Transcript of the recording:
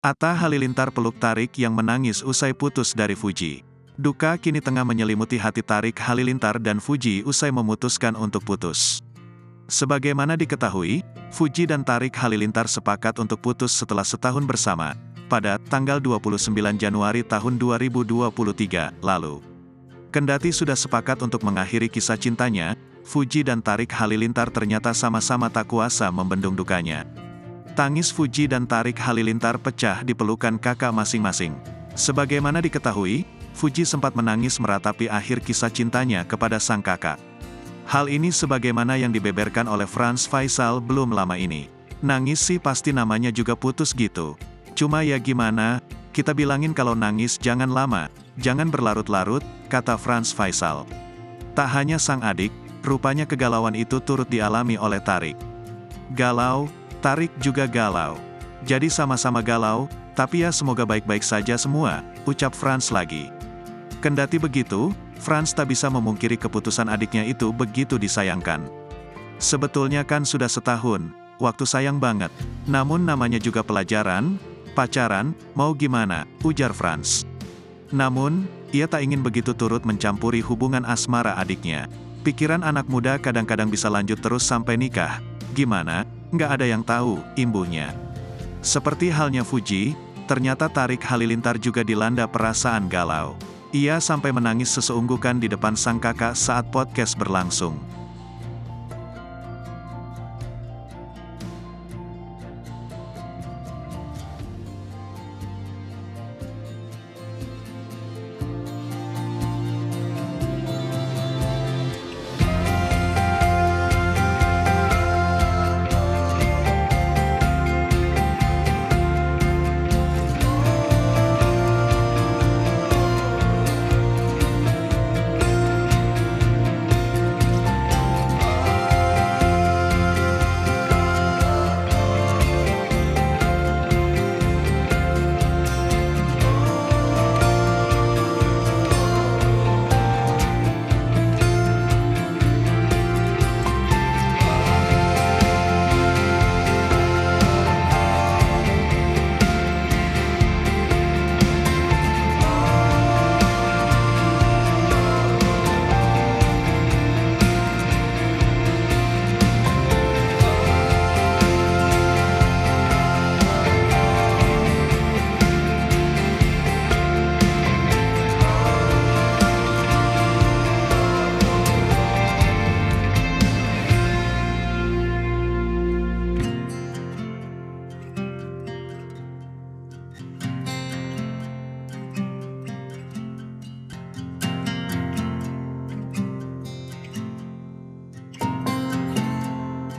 Atta Halilintar peluk Tarik yang menangis usai putus dari Fuji. Duka kini tengah menyelimuti hati Tarik Halilintar dan Fuji usai memutuskan untuk putus. Sebagaimana diketahui, Fuji dan Tarik Halilintar sepakat untuk putus setelah setahun bersama, pada tanggal 29 Januari tahun 2023 lalu. Kendati sudah sepakat untuk mengakhiri kisah cintanya, Fuji dan Tarik Halilintar ternyata sama-sama tak kuasa membendung dukanya. Tangis Fuji dan Tarik Halilintar pecah di pelukan kakak masing-masing. Sebagaimana diketahui, Fuji sempat menangis meratapi akhir kisah cintanya kepada sang kakak. Hal ini sebagaimana yang dibeberkan oleh Franz Faisal belum lama ini. Nangis sih pasti namanya juga putus gitu. Cuma ya gimana, kita bilangin kalau nangis jangan lama, jangan berlarut-larut, kata Franz Faisal. Tak hanya sang adik, rupanya kegalauan itu turut dialami oleh Tarik. Galau, Tarik juga galau. Jadi sama-sama galau, tapi ya semoga baik-baik saja semua, ucap Franz lagi. Kendati begitu, Franz tak bisa memungkiri keputusan adiknya itu begitu disayangkan. Sebetulnya kan sudah setahun, waktu sayang banget. Namun namanya juga pelajaran, pacaran, mau gimana, ujar Franz. Namun, ia tak ingin begitu turut mencampuri hubungan asmara adiknya. Pikiran anak muda kadang-kadang bisa lanjut terus sampai nikah. Gimana? Nggak ada yang tahu, imbuhnya. Seperti halnya Fuji, ternyata Tarik Halilintar juga dilanda perasaan galau. Ia sampai menangis seseunggukan di depan sang kakak saat podcast berlangsung.